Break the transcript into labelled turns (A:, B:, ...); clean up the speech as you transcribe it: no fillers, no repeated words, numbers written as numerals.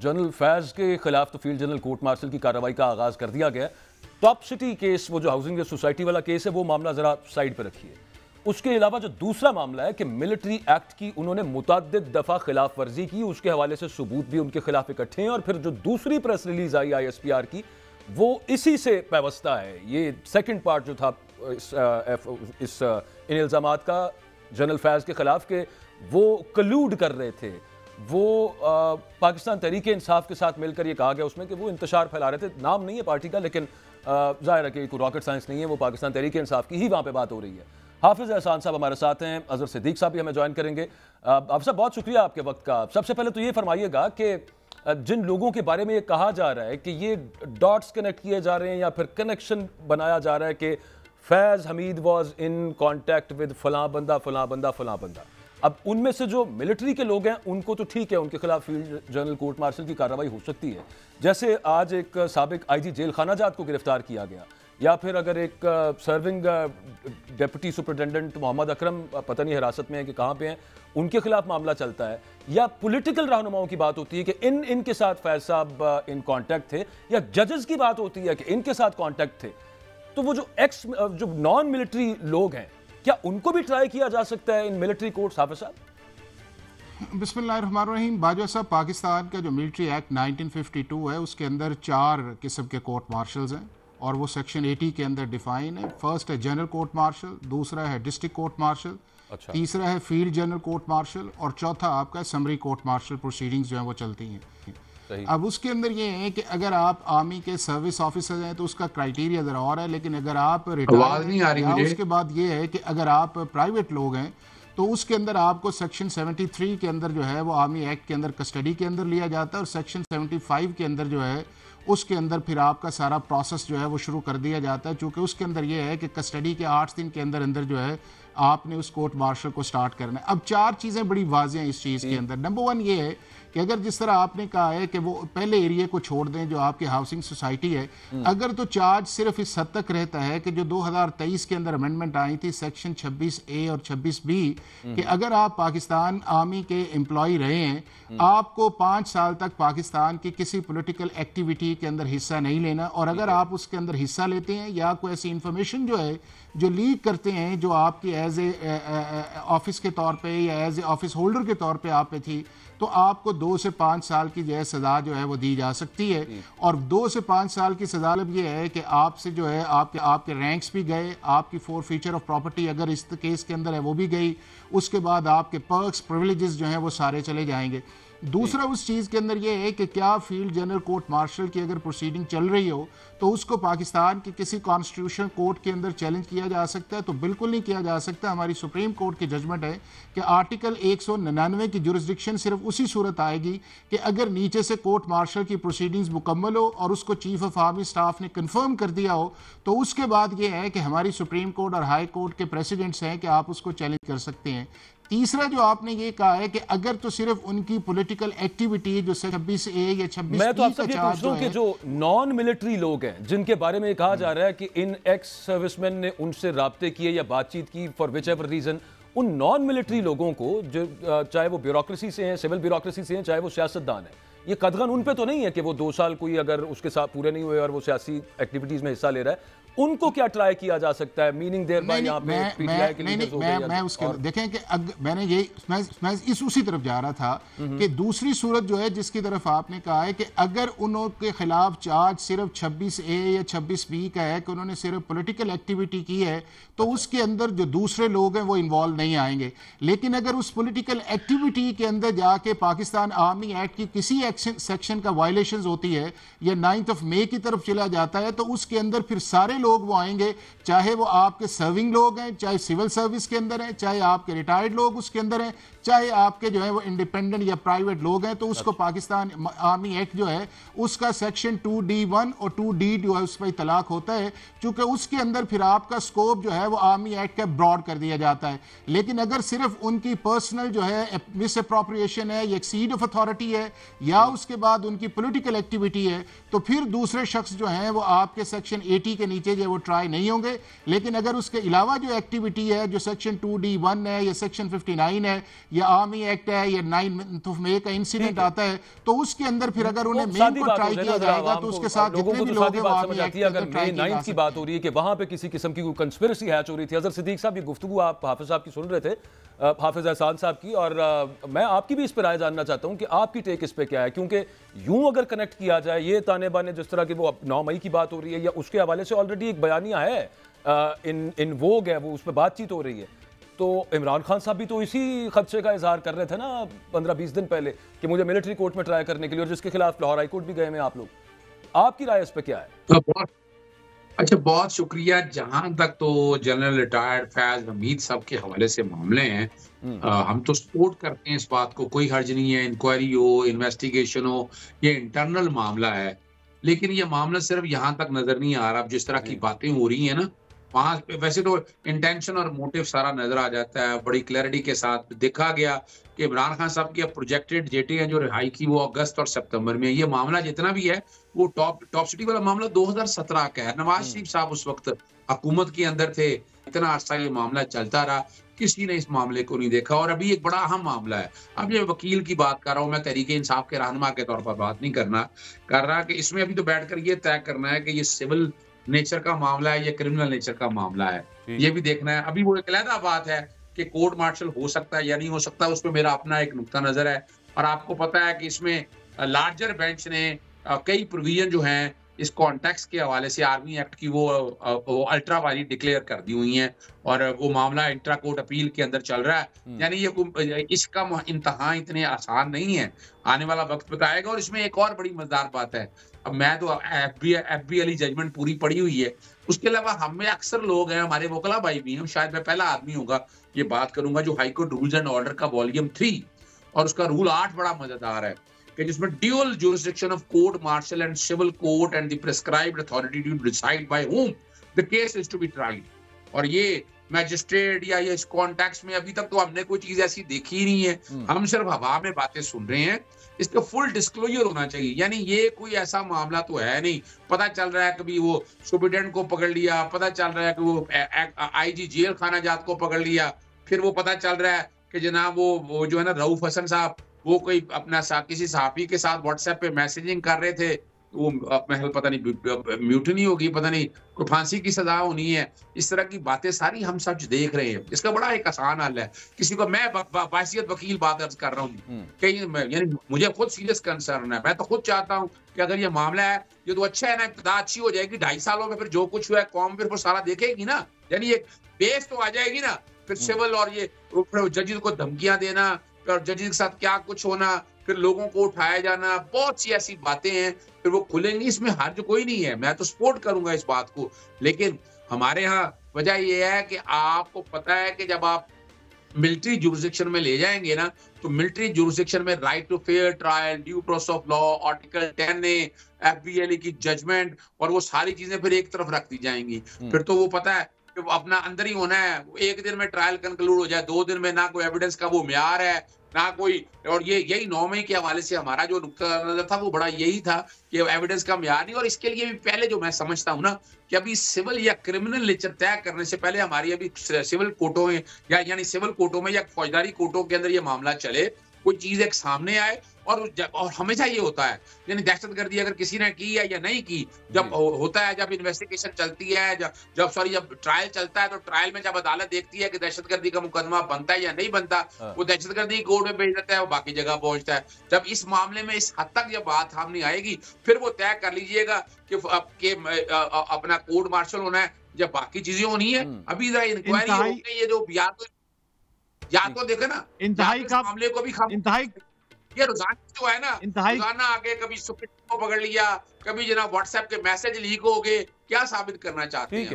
A: General Faiz के खिलाफ तो फील्ड जनरल कोर्ट मार्शल की कार्रवाई का आगाज कर दिया गया। टॉप सिटी केस, वो जो हाउसिंग सोसाइटी वाला केस है, वो मामला जरा साइड पर रखिए। उसके अलावा जो दूसरा मामला है कि मिलिट्री एक्ट की उन्होंने मुतअद्दिद दफा खिलाफ वर्जी की, उसके हवाले से सबूत भी उनके खिलाफ इकट्ठे हैं, और फिर जो दूसरी प्रेस रिलीज आई ISPR की, वो इसी से पैवस्ता है। ये सेकंड पार्ट जो था इन इल्जामात का जनरल फैज के खिलाफ के वो कलूड कर रहे थे, वो पाकिस्तान तहरीक इंसाफ के साथ मिलकर ये कहा गया उसमें कि वो इंतशार फैला रहे थे। नाम नहीं है पार्टी का, लेकिन जाहिर है कि कोई रॉकेट साइंस नहीं है, वो पाकिस्तान तहरीक इंसाफ की ही वहाँ पे बात हो रही है। हाफिज एहसान साहब हमारे साथ हैं, अजहर सिद्दीक साहब भी हमें ज्वाइन करेंगे। आप साहब बहुत शुक्रिया आपके वक्त का। सबसे पहले तो ये फरमाइएगा कि जिन लोगों के बारे में ये कहा जा रहा है कि ये डॉट्स कनेक्ट किए जा रहे हैं या फिर कनेक्शन बनाया जा रहा है कि Faiz Hamid was in contact with फलां बंदा फलां बंदा फलां बंदा, अब उनमें से जो मिलिट्री के लोग हैं उनको तो ठीक है, उनके खिलाफ फील्ड जनरल कोर्ट मार्शल की कार्रवाई हो सकती है। जैसे आज एक साबिक IG जेल खाना जात को गिरफ्तार किया गया, या फिर अगर एक serving deputy superintendent Mohammad Akram पता नहीं हिरासत में है कि कहाँ पे हैं, उनके खिलाफ मामला चलता है, या पॉलिटिकल रहनुमाओं की बात होती है कि इनके साथ फैज साहब इन कांटेक्ट थे, या जजेस की बात होती है कि इनके साथ कांटेक्ट थे, तो वो जो नॉन मिलिट्री लोग हैं, क्या उनको भी ट्राई किया जा सकता है इन मिलिट्री कोर्ट्स? हाफिज साहब।
B: बिस्मिल्लाहिर्रहमानिर्रहीम। बाजवा साहब, पाकिस्तान का जो मिलिट्री एक्ट 1952 है उसके अंदर 4 किस्म के कोर्ट मार्शल्स हैं और वो सेक्शन 80 के अंदर डिफाइन है। फर्स्ट है जनरल कोर्ट मार्शल, दूसरा है डिस्ट्रिक्ट कोर्ट मार्शल, तीसरा है फील्ड जनरल कोर्ट मार्शल, और चौथा आपका समरी कोर्ट मार्शल प्रोसीडिंग्स जो है वो चलती हैं। अब उसके अंदर ये है कि अगर आप आर्मी के सर्विस ऑफिसर हैं तो उसका क्राइटेरिया जरा और है, लेकिन अगर आप रिटायर हैं, उसके बाद ये है कि अगर आप प्राइवेट लोग हैं तो उसके अंदर आपको सेक्शन 73 के अंदर जो है वो आर्मी एक्ट के अंदर कस्टडी के अंदर लिया जाता है, और सेक्शन 75 के अंदर जो है उसके अंदर फिर आपका सारा प्रोसेस जो है वो शुरू कर दिया जाता है। चूँकि उसके अंदर ये है कि कस्टडी के 8 दिन के अंदर अंदर जो है आपने उस कोर्ट मार्शल को स्टार्ट करना है। अब 4 चीज़ें बड़ी वाज़ेह हैं इस चीज़ के अंदर। नंबर 1 ये है कि अगर जिस तरह आपने कहा है कि वो पहले एरिया को छोड़ दें जो आपकी हाउसिंग सोसाइटी है, अगर तो चार्ज सिर्फ इस हद तक रहता है कि जो 2023 के अंदर अमेंडमेंट आई थी सेक्शन 26A और 26B, कि अगर आप पाकिस्तान आर्मी के एम्प्लॉय रहे हैं, आपको 5 साल तक पाकिस्तान की किसी पॉलिटिकल एक्टिविटी के अंदर हिस्सा नहीं लेना, और अगर आप उसके अंदर हिस्सा लेते हैं या कोई ऐसी इंफॉर्मेशन जो है जो लीक करते हैं जो आपकी एज ए ऑफिस के तौर पे या एज ए ऑफिस होल्डर के तौर पे आप पे थी, तो आपको 2 से 5 साल की जो है सजा जो है वो दी जा सकती है। और 2 से 5 साल की सजा लब ये है कि आपसे जो है आपके रैंक्स भी गए, आपकी फोरफीचर ऑफ प्रॉपर्टी अगर इस केस के अंदर है वो भी गई, उसके बाद आपके पर्क्स प्रिविलेजेस जो हैं वो सारे चले जाएंगे। दूसरा उस चीज़ के अंदर ये है कि क्या फील्ड जनरल कोर्ट मार्शल की अगर प्रोसीडिंग चल रही हो तो उसको पाकिस्तान के किसी कॉन्स्टिट्यूशन कोर्ट के अंदर चैलेंज किया जा सकता है? तो बिल्कुल नहीं किया जा सकता। हमारी सुप्रीम कोर्ट की जजमेंट है कि आर्टिकल 199 की जुरिस्डिक्शन सिर्फ उसी सूरत आएगी कि अगर नीचे से कोर्ट मार्शल की प्रोसीडिंग्स मुकम्मल हो और उसको चीफ ऑफ आर्मी स्टाफ ने कंफर्म कर दिया हो, तो उसके बाद ये है कि हमारी सुप्रीम कोर्ट और हाई कोर्ट के प्रेसिडेंट्स हैं कि आप उसको चैलेंज कर सकते हैं। तीसरा जो आपने ये कहा है कि अगर तो सिर्फ उनकी पॉलिटिकल एक्टिविटी जो 26A या 26B,
A: मैं तो आपसे ये पूछ रहा हूं कि जो नॉन मिलिट्री लोग हैं जिनके बारे में कहा जा रहा है कि इन एक्स सर्विसमैन ने उनसे राब्ते किए या बातचीत की फॉर विच एवर रीजन, उन नॉन मिलिट्री लोगों को जो चाहे वो ब्यूरोक्रेसी से हैं, सिविल ब्यूरोक्रेसी से हैं, चाहे वो सियासतदान है, ये कदगन उन पे तो नहीं है कि वो 2 साल कोई अगर उसके साथ पूरे नहीं हुए और वो सियासी एक्टिविटीज में हिस्सा ले रहा है, उनको क्या ट्राई किया जा सकता है? मीनिंग देयर बाय यहां पे पीटीआई के लीडर्स हो गए।
B: मैं उसके देखें कि मैंने ये मैं इस उसी तरफ जा रहा था कि दूसरी सूरत जो है जिसकी तरफ आपने कहा है कि अगर उनके खिलाफ चार्ज सिर्फ 26A या 26B का है कि उन्होंने सिर्फ पॉलिटिकल एक्टिविटी की है, तो उसके अंदर जो दूसरे लोग हैं वो इन्वॉल्व नहीं आएंगे। लेकिन अगर उस पॉलिटिकल एक्टिविटी के अंदर जाके पाकिस्तान आर्मी एक्ट की किसी सेक्शन का वायलेशन होती है या 9 मई की तरफ चला जाता है, तो उसके अंदर फिर सारे लोग वो आएंगे, चाहे वो आपके सर्विंग लोग हैं, चाहे सिविल सर्विस के अंदर हैं, चाहे आपके रिटायर्ड लोग उसके अंदर हैं, चाहे आपके जो है वो इंडिपेंडेंट या प्राइवेट लोग हैं, तो उसको पाकिस्तान आर्मी एक्ट जो है उसका सेक्शन 2D1 और 2D जो है उस पर तलाक होता है, क्योंकि उसके अंदर फिर आपका स्कोप जो है वो आर्मी एक्ट का ब्रॉड कर दिया जाता है। लेकिन अगर सिर्फ उनकी पर्सनल जो है मिस अप्रोप्रिएशन है या एक्सीड ऑफ अथॉरिटी है या उसके बाद उनकी पॉलिटिकल एक्टिविटी है, तो फिर दूसरे शख्स जो है वो आपके सेक्शन 80 के नीचे पैकेज है वो ट्राई नहीं होंगे। लेकिन अगर उसके अलावा जो एक्टिविटी है, जो सेक्शन 2D1 है या सेक्शन 59 है या आर्मी एक्ट है या 9 मई का इंसिडेंट आता है, तो उसके अंदर फिर अगर उन्हें मेन को ट्राई किया जाएगा तो उसके साथ जितने भी लोग हैं वो आर्मी एक्ट के अंदर ट्राई किया जा
A: की बात हो रही है कि वहां पे किसी किस्म की कोई कंस्पिरेसी हैच हो रही थी। अजहर सिद्दीक साहब, ये गुफ्तगू आप हाफिज साहब की सुन रहे थे, हाफिज एहसान साहब की, और मैं आपकी भी इस पर राय जानना चाहता हूं कि आपकी टेक इस पे क्या है, क्योंकि यूं अगर कनेक्ट किया जाए ये ताने बाने जिस तरह की वो 9 मई की बात हो रही है या उसके हवाले से ऑलरेडी एक बयानिया है इन वोग है, वो उस पर बातचीत हो रही है, तो इमरान खान साहब भी तो इसी खदशे का इजहार कर रहे थे ना 15-20 दिन पहले कि मुझे मिलिट्री कोर्ट में ट्राई करने के लिए, और जिसके खिलाफ लाहौर हाई कोर्ट भी गए हैं आप लोग। आपकी राय इस पे क्या है?
C: अच्छा, बहुत शुक्रिया। जहां तक तो जनरल रिटायर्ड फैज हमीद साहब के हवाले से मामले हैं, हम तो सपोर्ट करते हैं इस बात को, कोई हर्ज नहीं है, इंक्वायरी हो, इन्वेस्टिगेशन हो, ये इंटरनल मामला है। लेकिन ये मामला सिर्फ यहाँ तक नजर नहीं आ रहा। अब जिस तरह की बातें हो रही है ना, वहां वैसे तो इंटेंशन और मोटिव सारा नजर आ जाता है, बड़ी क्लैरिटी के साथ देखा गया कि इमरान खान साहब की प्रोजेक्टेड जेटी है जो रिहाई की वो अगस्त और सितंबर में। ये मामला जितना भी है वो टॉप सिटी वाला मामला 2017 का है। नवाज शरीफ साहब उस वक्त हुकूमत के अंदर थे, इतना अर्सा ये मामला चलता रहा, किसी ने इस मामले को नहीं देखा, और अभी एक बड़ा अहम मामला है। अब ये वकील की बात कर रहा हूँ मैं, तहरीके इंसाफ के रहनुमा के तौर पर बात नहीं कर रहा कि इसमें अभी तो बैठकर ये तय करना है कि ये सिविल नेचर का मामला है या क्रिमिनल नेचर का मामला है, ये भी देखना है। अभी वो एक अलग बात है कि कोर्ट मार्शल हो सकता है या नहीं हो सकता, उसमें मेरा अपना एक नुक्ता नजर है। और आपको पता है कि इसमें लार्जर बेंच ने कई प्रोविजन जो हैं इस कॉन्टेक्स्ट के हवाले से आर्मी एक्ट की वो अल्ट्रा वायलेंट डिक्लेयर कर दी हुई हैं, और वो मामला इंट्रा कोर्ट अपील के अंदर चल रहा है। यानी ये इसका इंतहा इतने आसान नहीं है, आने वाला वक्त बताएगा। और इसमें एक और बड़ी मजेदार बात है, अब मैं तो एफबी वाली जजमेंट पूरी पड़ी हुई है, उसके अलावा हमें अक्सर लोग हैं, हमारे वकला भाई भी हैं, शायद मैं पहला आदमी होगा ये बात करूंगा जो हाईकोर्ट रूल्स एंड ऑर्डर का वॉल्यूम 3 और उसका रूल 8 बड़ा मजेदार है कि जिसमें dual jurisdiction of court martial and civil court and the prescribed authority to decide by whom the case is to be tried. और ये मैजिस्ट्रेट या ये इस कॉन्टेक्स्ट में अभी तक तो हमने कोई चीज ऐसी देखी ही नहीं है, हम सिर्फ हवा में बातें सुन रहे हैं। इसका फुल डिस्क्लोजर होना चाहिए, यानी ये कोई ऐसा मामला तो है नहीं। पता चल रहा है कभी वो सुप्रिटेंडेंट को पकड़ लिया, पता चल रहा है कि वो आईजी जेल खाना जात को पकड़ लिया, फिर वो पता चल रहा है कि जनाब वो जो है ना रऊफ हसन साहब वो कोई अपना किसी सहाफी के साथ व्हाट्सएप पे मैसेजिंग कर रहे थे, वो पता नहीं म्यूटनी होगी, पता नहीं कोई फांसी की सजा होनी है। इस तरह की बातें सारी हम सब देख रहे हैं। इसका बड़ा एक आसान हल है। किसी को मैं बासियत वकील बात अर्ज कर रहा हूँ, यानी मुझे खुद सीरियस कंसर्न है। मैं तो खुद चाहता हूँ कि अगर ये मामला है ये तो अच्छा है ना, इब्तिदा अच्छी हो जाएगी, 2.5 सालों में फिर जो कुछ हुआ है कौम फिर वो सारा देखेगी ना, यानी एक बेस तो आ जाएगी ना। फिर सिविल और ये जजेस को धमकियां देना और जजेस के साथ क्या कुछ होना, फिर लोगों को उठाया जाना, बहुत सी ऐसी बातें हैं, फिर वो खुलेंगी। इसमें हर्ज कोई नहीं है, मैं तो सपोर्ट करूंगा इस बात को। लेकिन हमारे यहाँ वजह ये है कि आपको पता है कि जब आप मिलिट्री जुरिसडिक्शन में ले जाएंगे ना, तो मिलिट्री जुरिसडिक्शन में right to fair trial, due process of law, article 10A, FBLA की जजमेंट और वो सारी चीजें फिर एक तरफ रख दी जाएंगी। फिर तो वो पता है कि अपना अंदर ही होना है, एक दिन में ट्रायल कंक्लूड हो जाए, 2 दिन में ना कोई एविडेंस का वो म्यार है ना कोई। और ये यही 9 मई के हवाले से हमारा जो नुक्ता नजर था वो बड़ा यही था कि एविडेंस का म्यार नहीं। और इसके लिए भी पहले जो मैं समझता हूँ ना कि अभी सिविल या क्रिमिनल नेचर तय करने से पहले हमारी अभी सिविल कोर्टों में यानी सिविल कोर्टों में या फौजदारी कोर्टों के अंदर ये मामला चले, कोई चीज एक सामने आए। और हमेशा ये होता है, यानी दहशतगर्दी अगर किसी ने की है या नहीं की, जब होता है, जब इन्वेस्टिगेशन चलती है, जब ट्रायल चलता है, तो ट्रायल में जब अदालत देखती है कि दहशतगर्दी का मुकदमा बनता है या नहीं बनता, वो दहशतगर्दी कोर्ट में भेज देता है, वो बाकी जगह पहुंचता है। जब इस मामले में इस हद तक जब बात सामने आएगी, फिर वो तय कर लीजिएगा कि अपना कोर्ट मार्शल होना है, जब बाकी चीजें होनी है। अभी इंक्वायरी हो गई, ये जो या तो देखे ना इंतहाई मामले को भी इंतहाई ये रोजाना जो है ना, रोजाना आगे कभी सुप्रीम को पकड़ लिया, कभी जना व्हाट्सएप के मैसेज लीक हो गए, क्या साबित करना चाहते हैं।